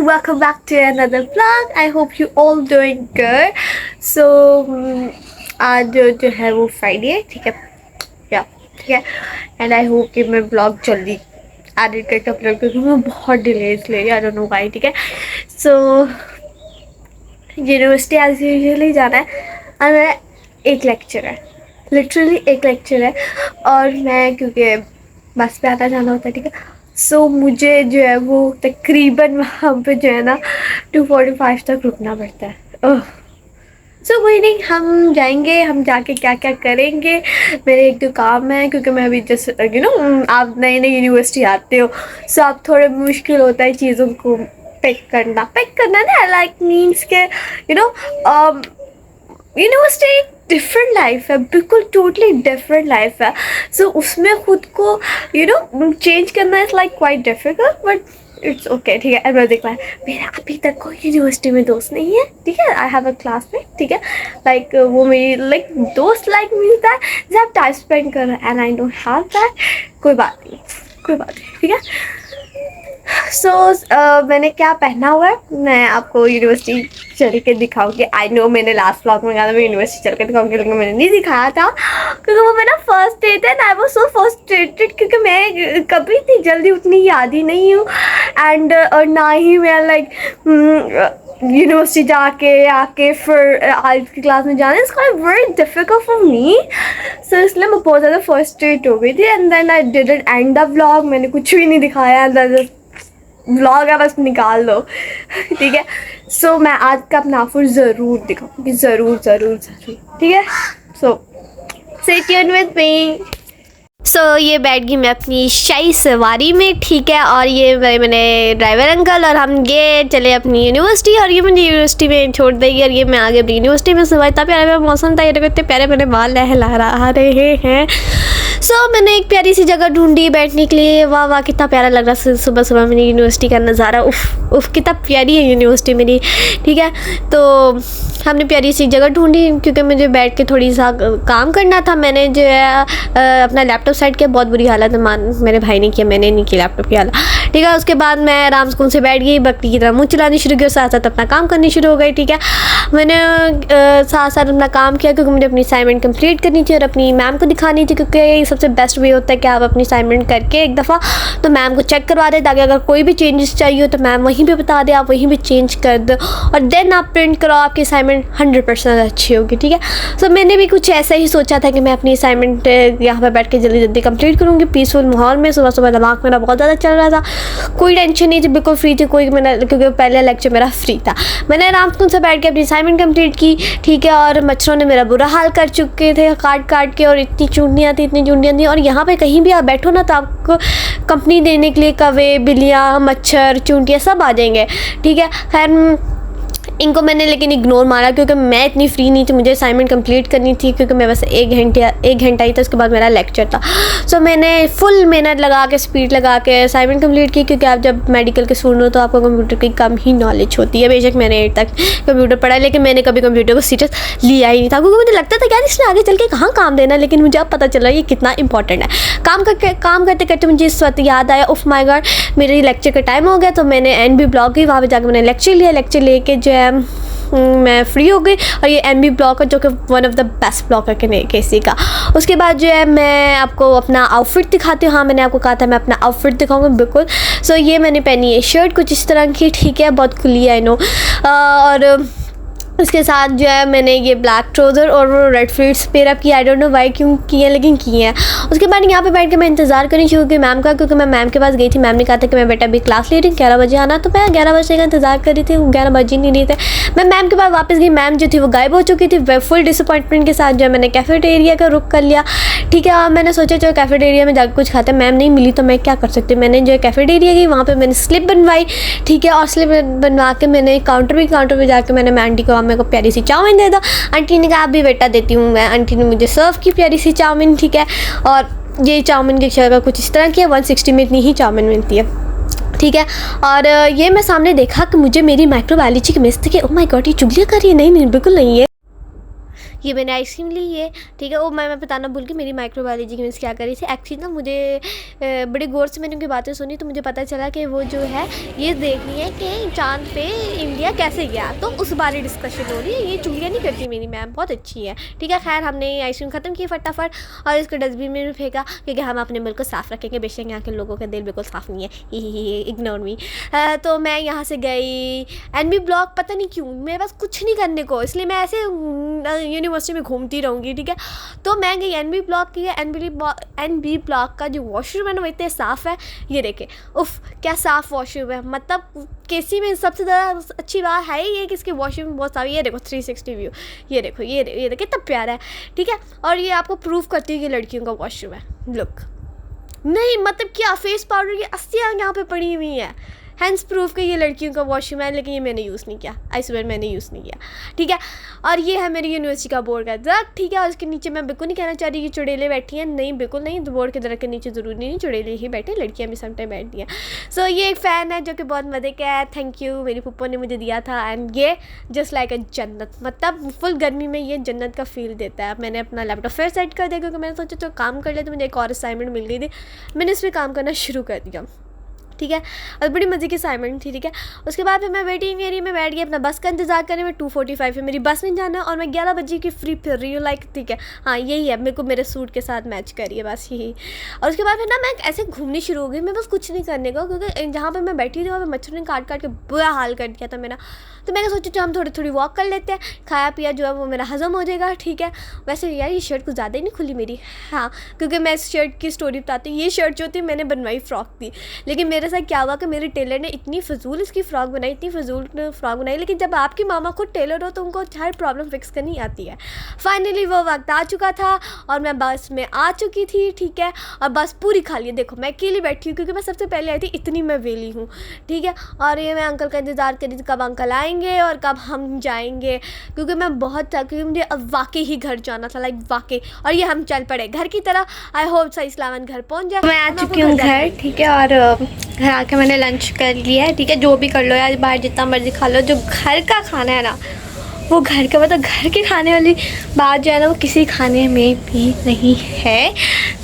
welcome back to another vlog. I hope you all doing good. So आज जो है वो फ्राइडे है, ठीक है या ठीक है, एंड आई होप कि मैं ब्लॉग जल्दी एडिट करके अपलोड करूँगी। मैं बहुत डिलेज ले रही, आई डोंट नो व्हाई, ठीक है। सो यूनिवर्सिटी एज यूजुअली जाना है और मेरा एक लेक्चर है, लिटरली एक लेक्चर है, और मैं क्योंकि बस पे आना जाना होता है, ठीक है। सो मुझे जो है वो तकरीबन वहाँ पे जो है ना 2:45 तक रुकना पड़ता है। सो कोई नहीं, हम जाएंगे, हम जाके क्या क्या करेंगे। मेरे एक तो काम है, क्योंकि मैं अभी जस्ट आप नई नई यूनिवर्सिटी आते हो, सो आप थोड़े मुश्किल होता है चीज़ों को पिक करना ना, लाइक मीन्स के यूनिवर्सिटी एक डिफरेंट लाइफ है, बिल्कुल टोटली डिफरेंट लाइफ है। सो उसमें खुद को चेंज करना is like quite difficult, but it's okay, ठीक है। अब देख पाए मेरा अभी तक कोई यूनिवर्सिटी में दोस्त नहीं है, ठीक है। आई हैव अ क्लासमेट, ठीक है, लाइक वो मेरी लाइक दोस्त लाइक मिलता है जब आप टाइम स्पेंड कर रहे हैं, and I don't have that. कोई बात नहीं, ठीक है। सो मैंने क्या पहना हुआ है मैं आपको यूनिवर्सिटी चल के दिखाऊंगी। आई नो मैंने लास्ट व्लॉग में कहा था मैं यूनिवर्सिटी चल के दिखाऊंगी, लेकिन मैंने नहीं दिखाया था क्योंकि वो मेरा फर्स्ट डे था, and I was so frustrated क्योंकि मैं कभी इतनी जल्दी उतनी याद ही नहीं हूँ, एंड और ना ही मैं लाइक यूनिवर्सिटी जाके आके फिर आज की क्लास में जाना, it's quite very difficult for me. So इसलिए मैं बहुत ज़्यादा फ्रस्ट्रेट हो गई थी, and then I didn't end the vlog. मैंने कुछ भी नहीं दिखाया, एंड व्लॉग है बस निकाल दो, ठीक है। सो मैं आज का अपना आउटफिट ज़रूर दिखाऊंगी, ज़रूर, ठीक है। So stay tuned with me. So ये बैठ गई मैं अपनी शाही सवारी में, ठीक है, और ये मैंने ड्राइवर अंकल और हम ये चले अपनी यूनिवर्सिटी, और ये मुझे यूनिवर्सिटी में छोड़ देगी, और ये मैं आगे अपनी यूनिवर्सिटी में सुबह इतना प्यारा मेरा मौसम था, ये इतने प्यारे मैंने बाल लहला रहे हैं। सो मैंने एक प्यारी सी जगह ढूंढी बैठने के लिए। वाह वाह कितना प्यारा लग रहा है सुबह सुबह मेरी यूनिवर्सिटी का नज़ारा। उफ कितना प्यारी है यूनिवर्सिटी मेरी, ठीक है। तो हमने प्यारी सी जगह ढूंढी क्योंकि मुझे बैठ के थोड़ी सा काम करना था। मैंने जो है अपना लैपटॉप साइड किया, बहुत बुरी हालत है, मेरे भाई ने किया, मैंने नहीं किया लैपटॉप की हालत, ठीक है। उसके बाद मैं आराम सुकून से बैठ गई, बकरी की तरह मुँह चलानी शुरू की, साथ साथ अपना काम करनी शुरू हो गई, ठीक है। मैंने साथ साथ अपना काम किया क्योंकि मुझे अपनी असाइनमेंट कंप्लीट करनी थी और अपनी मैम को दिखानी थी, क्योंकि सबसे बेस्ट वे होता है कि आप अपनी असाइनमेंट करके एक दफ़ा तो मैम को चेक करवा दें, ताकि अगर कोई भी चेंजेस चाहिए हो तो मैम वहीं पे बता दे, आप वहीं पे चेंज कर दो, और देन आप प्रिंट करो, आपकी असाइनमेंट 100% अच्छी होगी, ठीक है। सो मैंने भी कुछ ऐसा ही सोचा था कि मैं अपनी असाइनमेंट यहाँ पर बैठ के जल्दी कंप्लीट करूँगी, पीसफुल माहौल में। सुबह सुबह दिमाग मेरा बहुत ज़्यादा चल रहा था, कोई टेंशन नहीं थी, बिल्कुल फ्री थी, क्योंकि पहले लेक्चर मेरा फ्री था। मैंने आराम से बैठ के अपनी असाइनमेंट कंप्लीट की, ठीक है। और मच्छरों ने मेरा बुरा हाल कर चुके थे काट के, और इतनी चूंटियाँ थी, और यहाँ पे कहीं भी आप बैठो ना तो आपको कंपनी देने के लिए कौवे, बिल्लियाँ, मच्छर, चूंटियाँ सब आ जाएंगे, ठीक है। खैर इनको मैंने लेकिन इग्नोर मारा क्योंकि मैं इतनी फ्री नहीं थी, मुझे असाइनमेंट कंप्लीट करनी थी, क्योंकि मैं बस एक घंटा ही था, उसके बाद मेरा लेक्चर था। सो मैंने फुल मेहनत लगा के, स्पीड लगा के असाइनमेंट कंप्लीट की, क्योंकि आप जब मेडिकल के स्टूडेंट हो तो आपको कंप्यूटर की कम ही नॉलेज होती है। बेशक मैंने 8 तक कंप्यूटर पढ़ा, लेकिन मैंने कभी कंप्यूटर को सीरियस लिया ही नहीं था, क्योंकि मुझे लगता था यार इसने आगे चल के कहाँ काम देना, लेकिन मुझे अब पता चला ये कितना इंपॉर्टेंट है। काम करते करते मुझे इस वक्त याद आया, उफ माय गॉड मेरे लेक्चर का टाइम हो गया। तो मैंने NB ब्लॉक गई, वहाँ पर जाकर मैंने लेक्चर लेके जो है मैं फ्री हो गई, और ये NB ब्लॉक है जो कि one of the best block है KC का। उसके बाद जो है मैं आपको अपना आउटफिट दिखाती हूँ। हाँ मैंने आपको कहा था मैं अपना आउटफिट दिखाऊंगी, बिल्कुल। सो ये मैंने पहनी है शर्ट कुछ इस तरह की, ठीक है, बहुत खुली है, आई नो, और उसके साथ जो है मैंने ये ब्लैक ट्राउज़र और वो रेड फ्लीट्स पेयर अप की, आई डोंट नो वाई क्यों किए हैं, लेकिन किए हैं। उसके बाद यहाँ पे बैठ के मैं इंतज़ार करनी शुरू की मैम का, क्योंकि मैं मैम के पास गई थी। मैम ने कहा था कि मैं बेटा अभी क्लास ले रही हूँ, 11 बजे आना, तो मैं 11 बजे का इंतज़ार कर रही थी, वो 11 बजे नहीं रही थे। मैं मैम के पास वापस गई, मैम जो थी वो गायब हो चुकी थी। फुल डिसअपॉइंटमेंट के साथ जो है मैंने कैफेटेरिया का रुख कर लिया, ठीक है। और मैंने सोचा चलो कैफेटेरिया में जाकर कुछ खाते, मैम नहीं मिली तो मैं क्या कर सकती हूँ। मैंने जो है कैफेटेरिया गई, वहाँ पर मैंने स्लिप बनवाई, ठीक है, और स्लिप बनवा के मैंने काउंटर पर जाकर मैंने आंटी को, मेरे को प्यारी सी चाउमीन दे दो। आंटी ने कहा आप भी बेटा देती हूँ मैं। आंटी ने मुझे सर्व की प्यारी सी चाउमीन, ठीक है। और ये चाउमीन की शक्ल कुछ इस तरह की है, 160 में इतनी ही चाउमीन मिलती है, ठीक है। और ये मैं सामने देखा कि मुझे मेरी माइक्रोबायोलॉजी की मिस थी कि ओह माय गॉड ये चुगलियाँ कर रही है। नहीं बिल्कुल नहीं है, ये मैंने आइसक्रीम ली है, ठीक है। वो मैं बताना भूल गई, मेरी माइक्रोबायोलॉजी की मिस क्या करी थी एक्चुअली ना, मुझे बड़ी गौर से मैंने उनकी बातें सुनी तो मुझे पता चला कि वो जो है ये देखनी है कि चाँद पे इंडिया कैसे गया, तो उस बारे डिस्कशन हो रही है। ये चुगलियाँ नहीं करती मेरी मैम, बहुत अच्छी है, ठीक है। खैर हमने आइसक्रीम ख़त्म की फटाफट और इसको डस्टबिन में भी फेंका, क्योंकि हम अपने मुल्क को साफ़ रखेंगे, बेशक यहाँ के लोगों का दिल बिल्कुल साफ़ नहीं है, ही इग्नोर मी। तो मैं यहाँ से गई एनबी ब्लॉक, पता नहीं क्यों मेरे पास कुछ नहीं करने को, इसलिए मैं ऐसे यूनिवर्सिटी में घूमती रहूँगी, ठीक है। तो मैं गई एनबी ब्लॉक की, एनबी ब्लॉक का जो वॉशरूम है ना वो इतने साफ़ है, ये देखे, उफ़ क्या साफ़ वॉशरूम है। मतलब केसी में सबसे ज़्यादा अच्छी बात है ये कि इसके वॉशरूम बहुत सारी, ये देखो 360 व्यू, ये देखो ये देखो कितना प्यारा है, ठीक है। और ये आपको प्रूफ करती है कि लड़कियों का वॉशरूम है, लुक नहीं मतलब क्या फेस पाउडर की अस्थियाँ यहाँ पे पड़ी हुई हैं, हैंड्स प्रूफ कि ये लड़कियों का वॉशरूम है, लेकिन ये मैंने यूज़ नहीं किया, आई स्वेयर मैंने यूज़ नहीं किया, ठीक है। और ये है मेरी यूनिवर्सिटी का बोर्ड का दरख्त, ठीक है। और उसके नीचे मैं बिल्कुल नहीं कहना चाह रही कि चुड़ैलें बैठी हैं, नहीं बिल्कुल नहीं, बोर्ड के दरख्त के नीचे ज़रूरी नहीं चुड़ैलें ही बैठे, लड़कियाँ भी समटाइम बैठती हैं। सो ये एक फ़ैन है जो कि बहुत मज़े का है, थैंक यू, मेरी पप्पो ने मुझे दिया था। एंड ये जस्ट लाइक अ जन्नत, मतलब फुल गर्मी में ये जन्नत का फील देता है। मैंने अपना लैपटॉप फिर सेट कर दिया क्योंकि मैंने सोचा तो काम कर ले, तो मुझे एक और असाइनमेंट मिल गई थी, मैंने इस पर काम करना शुरू कर दिया, ठीक है। और बड़ी मज़े की असाइनमेंट थी, ठीक है। उसके बाद फिर मैं वेटिंग एरिया में बैठ गई अपना बस का इंतज़ार करने में। 2:45 है मेरी बस में जाना और मैं 11 बजे की फ्री फिर रही हूँ, लाइक ठीक है, हाँ यही है, मेरे को मेरे सूट के साथ मैच करिए बस यही। और उसके बाद फिर ना मैं ऐसे घूमनी शुरू हो गई, मैं बस कुछ नहीं करने को, क्योंकि जहाँ पर मैं बैठी थी वहाँ पर मच्छर ने काट के बुरा हाल कर दिया था मेरा। तो मैंने सोचा तो हम थोड़ी वॉक कर लेते हैं, खाया पिया जो है वो मेरा हज़म हो जाएगा, ठीक है। वैसे यार ये शर्ट कुछ ज़्यादा ही नहीं खुली मेरी, हाँ, क्योंकि मैं इस शर्ट की स्टोरी बताती हूँ। ये शर्ट जो थी मैंने बनवाई फ्रॉक थी, लेकिन मेरे साथ क्या हुआ कि मेरे टेलर ने इतनी फजूल इसकी फ़्रॉक बनाई, इतनी फजूल फ्रॉक बनाई, लेकिन जब आपकी मामा खुद टेलर हो तो उनको हर प्रॉब्लम फिक्स करनी आती है। फाइनली वो वक्त आ चुका था और मैं बस में आ चुकी थी, ठीक है। और बस पूरी खाली है, देखो मैं अकेली बैठी हूँ क्योंकि मैं सबसे पहले आई थी, इतनी मैं वेली हूँ, ठीक है। और ये मैं अंकल का इंतज़ार कर रही थी कब अंकल आएंगे और कब हम जाएंगे, क्योंकि मैं बहुत थक गई, मुझे अब वाकई ही घर जाना था, लाइक वाकई। और ये हम चल पड़े घर की तरह, आई होप सही सलामत घर पहुँच जाए। मैं आ चुकी हूँ घर, ठीक है। और घर आके मैंने लंच कर लिया है, ठीक है। जो भी कर लो यार, बाहर जितना मर्जी खा लो, जो घर का खाना है ना वो घर का, मतलब घर के खाने वाली बात जो है ना वो किसी खाने में भी नहीं है।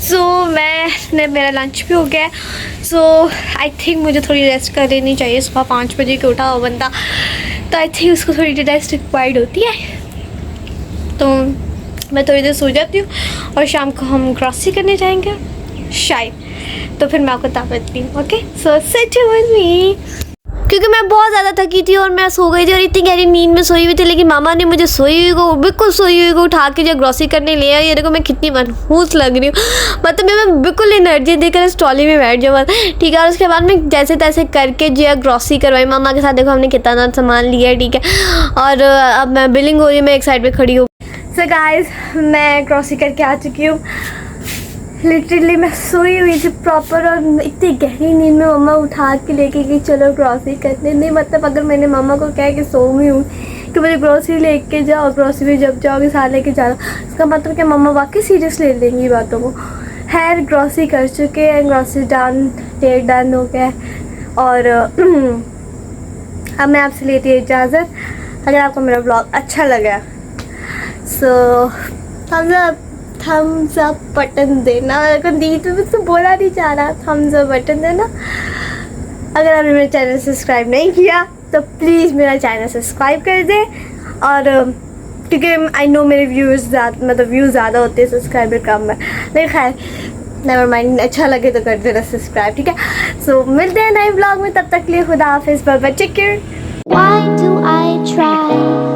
सो मैंने मेरा लंच भी हो गया है। सो आई थिंक मुझे थोड़ी रेस्ट कर लेनी चाहिए, सुबह 5 बजे के उठा हो बंदा, तो आई थिंक उसको थोड़ी रेस्ट रिक्वायर्ड होती है। तो मैं थोड़ी देर सो जाती हूँ और शाम को हम ग्रॉसरी करने जाएंगे शायद, तो फिर मैं आपको दावत दी, okay. So sit with me, क्योंकि मैं बहुत ज़्यादा थकी थी और मैं सो गई थी और इतनी गहरी नींद में सोई हुई थी, लेकिन मामा ने मुझे बिल्कुल सोई हुई को उठा के जो ग्रॉसरी करने ले आया। ये देखो मैं कितनी मनहूस लग रही हूँ, मतलब मैं बिल्कुल एनर्जी देकर इस ट्रॉली में बैठ जाऊँ, ठीक है। और उसके बाद मैं जैसे तैसे करके जो है ग्रॉसरी करवाई मामा के साथ। देखो हमने कितना ज़्यादा सामान लिया है, ठीक है। और अब मैं बिलिंग हो रही है, मैं एक साइड पर खड़ी हूँ। सो गाइस मैं ग्रॉसरी करके आ चुकी हूँ, लिटरली मैं सोई हुई थी प्रॉपर, और इतनी गहरी नींद में मम्मा उठा के लेके गई चलो ग्रॉसरी करने। नहीं मतलब अगर मैंने मम्मा को कहा कि सो हुई हूँ कि मुझे ग्रॉसरी लेके जाओ, ग्रॉसरी भी जब जाओगे साथ लेके जाना, इसका मतलब कि मम्मा वाकई सीरियस ले लेंगी बातों को। खैर ग्रॉसरी कर चुके हैं, ग्रॉसरी डन हो गया। और अब मैं आपसे लेती हूँ इजाज़त। अगर आपको मेरा ब्लॉग अच्छा लगा सो थम्स अप बटन देना, अगर दी तो मुझसे बोला नहीं जा रहा, थम्स अप बटन देना। अगर आपने मेरा चैनल सब्सक्राइब नहीं किया तो प्लीज़ मेरा चैनल सब्सक्राइब कर दें। और क्योंकि आई नो मेरे व्यूज़ ज़्यादा होते हैं, सब्सक्राइबर कम है, लेकिन खैर नेवर माइंड, अच्छा लगे तो कर देना सब्सक्राइब, ठीक है। सो मिलते हैं नए ब्लॉग में, तब तक के लिए खुदा हाफिज़, bye bye, take care. Why do I try?